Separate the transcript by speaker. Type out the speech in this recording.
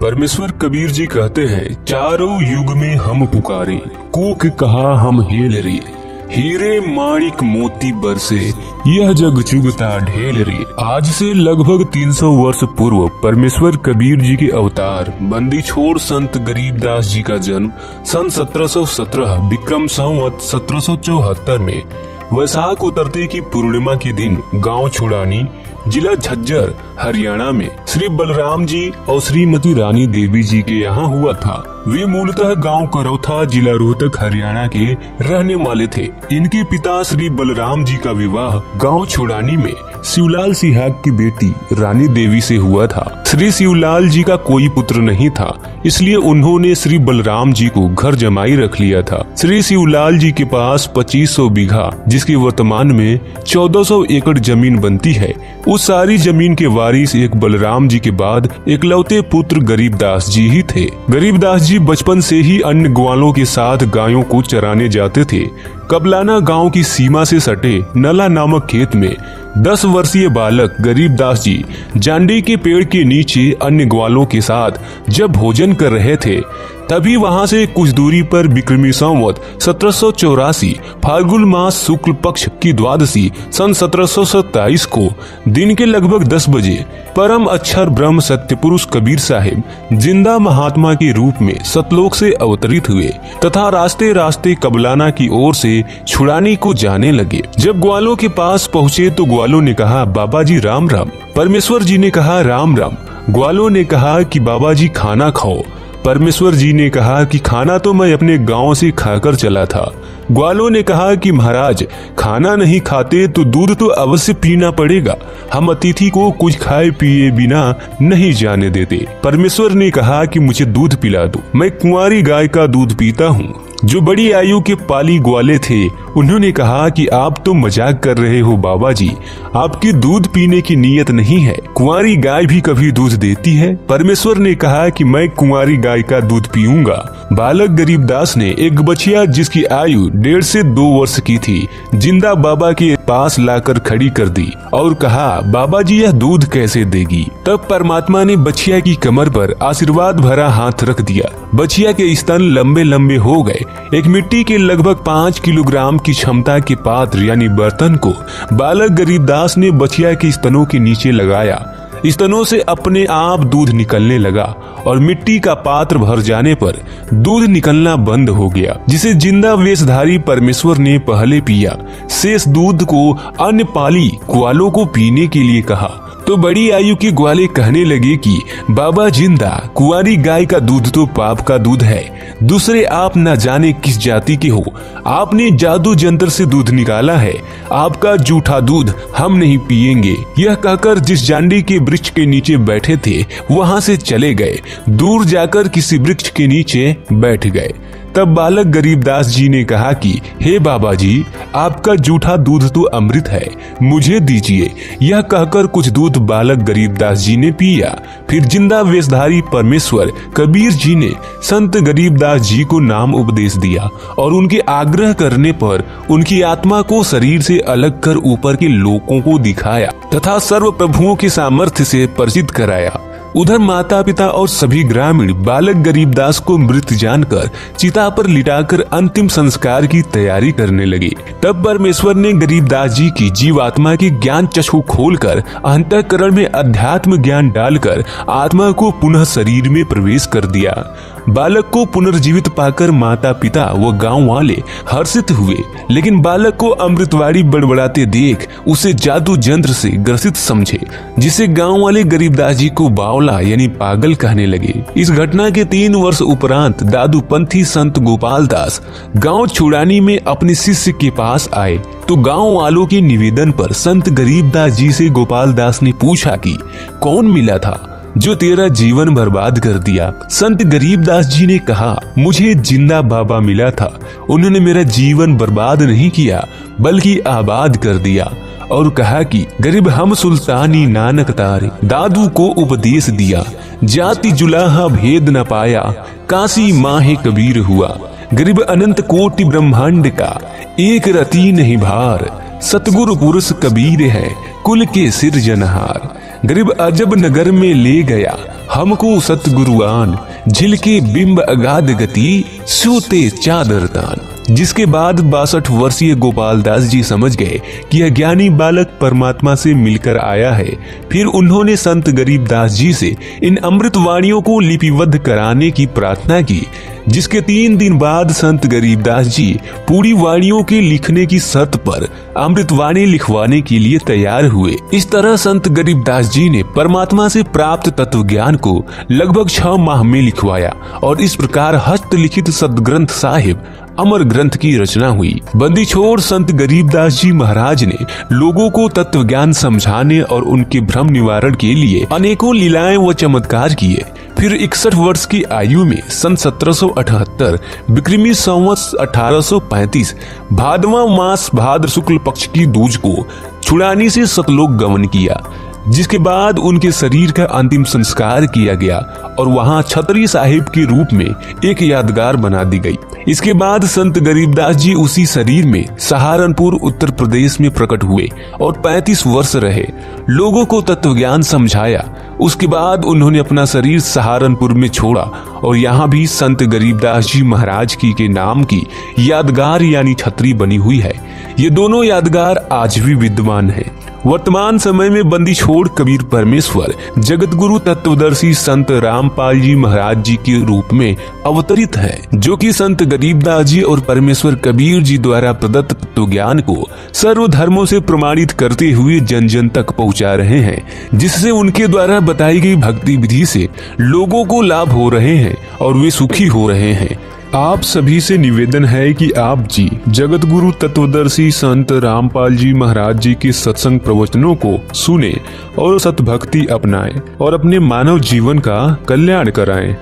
Speaker 1: परमेश्वर कबीर जी कहते हैं, चारों युग में हम पुकारे, कोक कहा हम हेल रे, हीरे माणिक मोती बरसे, यह जग चुगता ढेल रे। आज से लगभग 300 वर्ष पूर्व परमेश्वर कबीर जी के अवतार बंदी छोड़ संत गरीबदास जी का जन्म सन 1717 विक्रम संवत 1774 में वैशाख उतरते की पूर्णिमा के दिन गांव छुड़ानी, जिला झज्जर, हरियाणा में श्री बलराम जी और श्रीमती रानी देवी जी के यहाँ हुआ था। वे मूलतः गांव करौथा, जिला रोहतक, हरियाणा के रहने वाले थे। इनके पिता श्री बलराम जी का विवाह गांव छुड़ानी में शिवलाल सिहाग की बेटी रानी देवी से हुआ था। श्री शिवलाल जी का कोई पुत्र नहीं था, इसलिए उन्होंने श्री बलराम जी को घर जमाई रख लिया था। श्री शिवलाल जी के पास 2500 बीघा, जिसकी वर्तमान में 1400 एकड़ जमीन बनती है। उस सारी जमीन के वारिस एक बलराम जी के बाद इकलौते पुत्र गरीबदास जी ही थे। गरीबदास जी बचपन से ही अन्य ग्वालों के साथ गायों को चराने जाते थे। कबलाना गांव की सीमा से सटे नला नामक खेत में 10 वर्षीय बालक गरीबदास जी जांडी के पेड़ के नीचे अन्य ग्वालों के साथ जब भोजन कर रहे थे, तभी वहां से कुछ दूरी पर विक्रमी संवत 1784 फाल्गुन मास शुक्ल पक्ष की द्वादशी सन 1727 को दिन के लगभग 10 बजे परम अक्षर ब्रह्म सत्य पुरुष कबीर साहिब जिंदा महात्मा के रूप में सतलोक से अवतरित हुए तथा रास्ते रास्ते कबलाना की ओर से छुड़ानी को जाने लगे। जब ग्वालों के पास पहुँचे तो ग्वालों ने कहा, बाबा जी राम राम। परमेश्वर जी ने कहा, राम राम। ग्वालों ने कहा कि बाबा जी खाना खाओ। परमेश्वर जी ने कहा कि खाना तो मैं अपने गांव से खाकर चला था। ग्वालों ने कहा कि महाराज, खाना नहीं खाते तो दूध तो अवश्य पीना पड़ेगा, हम अतिथि को कुछ खाए पिए बिना नहीं जाने देते। परमेश्वर ने कहा कि मुझे दूध पिला दो, मैं कुंवारी गाय का दूध पीता हूँ। जो बड़ी आयु के पाली ग्वाले थे, उन्होंने कहा कि आप तो मजाक कर रहे हो बाबा जी, आपकी दूध पीने की नीयत नहीं है, कुंवारी गाय भी कभी दूध देती है। परमेश्वर ने कहा कि मैं कुंवारी गाय का दूध पीऊंगा। बालक गरीबदास ने एक बछिया जिसकी आयु 1.5 से 2 वर्ष की थी जिंदा बाबा के पास लाकर खड़ी कर दी और कहा, बाबा जी यह दूध कैसे देगी। तब परमात्मा ने बछिया की कमर पर आशीर्वाद भरा हाथ रख दिया। बछिया के स्तन लंबे लंबे हो गए। एक मिट्टी के लगभग 5 किलोग्राम की क्षमता के पात्र यानी बर्तन को बालक गरीबदास ने बछिया के स्तनों के नीचे लगाया। स्तनों से अपने आप दूध निकलने लगा और मिट्टी का पात्र भर जाने पर दूध निकलना बंद हो गया, जिसे जिंदा वेशधारी परमेश्वर ने पहले पिया। शेष दूध को अन्य पाली ग्वालों को पीने के लिए कहा तो बड़ी आयु के ग्वाले कहने लगे कि बाबा जिंदा, कुंवारी गाय का दूध तो पाप का दूध है, दूसरे आप न जाने किस जाति के हो, आपने जादू जंत्र से दूध निकाला है, आपका जूठा दूध हम नहीं पिएंगे। यह कहकर जिस जांडी के वृक्ष के नीचे बैठे थे वहां से चले गए। दूर जाकर किसी वृक्ष के नीचे बैठ गए। तब बालक गरीबदास जी ने कहा कि हे बाबा जी, आपका जूठा दूध तो अमृत है, मुझे दीजिए। यह कहकर कुछ दूध बालक गरीबदास जी ने पिया। फिर जिंदा वेशधारी परमेश्वर कबीर जी ने संत गरीबदास जी को नाम उपदेश दिया और उनके आग्रह करने पर उनकी आत्मा को शरीर से अलग कर ऊपर के लोकों को दिखाया तथा सर्व प्रभुओं के सामर्थ्य से परिचित कराया। उधर माता पिता और सभी ग्रामीण बालक गरीबदास को मृत जानकर चिता पर लिटाकर अंतिम संस्कार की तैयारी करने लगे। तब परमेश्वर ने गरीबदास जी की जीवात्मा के ज्ञान चक्षु खोलकर अंतःकरण में अध्यात्म ज्ञान डालकर आत्मा को पुनः शरीर में प्रवेश कर दिया। बालक को पुनर्जीवित पाकर माता पिता व गांव वाले हर्षित हुए, लेकिन बालक को अमृतवाणी बड़बड़ाते देख उसे जादू जंत्र से ग्रसित समझे, जिसे गांव वाले गरीबदास जी को बावला यानी पागल कहने लगे। इस घटना के 3 वर्ष उपरांत दादू पंथी संत गोपाल दास गांव छुड़ानी में अपने शिष्य के पास आए तो गांव वालों के निवेदन पर संत गरीबदास जी से गोपाल दास ने पूछा कि कौन मिला था जो तेरा जीवन बर्बाद कर दिया। संत गरीबदास जी ने कहा, मुझे जिंदा बाबा मिला था, उन्होंने मेरा जीवन बर्बाद नहीं किया बल्कि आबाद कर दिया। और कहा कि गरीब हम सुल्तानी नानक तारे दादू को उपदेश दिया, जाति जुलाहा भेद न पाया, काशी माहे कबीर हुआ। गरीब अनंत कोटि ब्रह्मांड का एक रति नहीं भार, सतगुरु पुरुष कबीर है कुल के सिरजनहार। गरीब अजब नगर में ले गया हमको सतगुरुआन, झिलके बिंब अगाध गति, सूते चादर तान। जिसके बाद 62 वर्षीय गोपाल दास जी समझ गए कि यह ज्ञानी बालक परमात्मा से मिलकर आया है। फिर उन्होंने संत गरीबदास जी से इन अमृत वाणियों को लिपिबद्ध कराने की प्रार्थना की, जिसके 3 दिन बाद संत गरीबदास जी पूरी वाणियों के लिखने की शर्त पर अमृतवाणी लिखवाने के लिए तैयार हुए। इस तरह संत गरीबदास जी ने परमात्मा से प्राप्त तत्व ज्ञान को लगभग 6 माह में लिखवाया और इस प्रकार हस्तलिखित सदग्रंथ साहिब अमर ग्रंथ की रचना हुई। बंदी छोड़ संत गरीबदास जी महाराज ने लोगों को तत्व ज्ञान समझाने और उनके भ्रम निवारण के लिए अनेकों लीलाएं व चमत्कार किए। फिर 61 वर्ष की आयु में सन 1778 विक्रमी संवत्स 1835 भादवा मास भाद्र शुक्ल पक्ष की दूज को छुड़ानी से सतलोक गमन किया, जिसके बाद उनके शरीर का अंतिम संस्कार किया गया और वहां छतरी साहिब के रूप में एक यादगार बना दी गई। इसके बाद संत गरीबदास जी उसी शरीर में सहारनपुर उत्तर प्रदेश में प्रकट हुए और 35 वर्ष रहे, लोगों को तत्व ज्ञान समझाया। उसके बाद उन्होंने अपना शरीर सहारनपुर में छोड़ा और यहाँ भी संत गरीबदास जी महाराज की के नाम की यादगार यानी छतरी बनी हुई है। ये दोनों यादगार आज भी विद्यमान है। वर्तमान समय में बंदी छोड़ कबीर परमेश्वर जगत गुरु तत्वदर्शी संत रामपाल जी महाराज जी के रूप में अवतरित है, जो कि संत गरीबदास जी और परमेश्वर कबीर जी द्वारा प्रदत्त तत्व ज्ञान को सर्व धर्मों से प्रमाणित करते हुए जन जन तक पहुंचा रहे हैं, जिससे उनके द्वारा बताई गई भक्ति विधि से लोगों को लाभ हो रहे हैं और वे सुखी हो रहे हैं। आप सभी से निवेदन है कि आप जी जगत गुरु तत्वदर्शी संत रामपाल जी महाराज जी के सत्संग प्रवचनों को सुने और सतभक्ति अपनाएं और अपने मानव जीवन का कल्याण कराएं।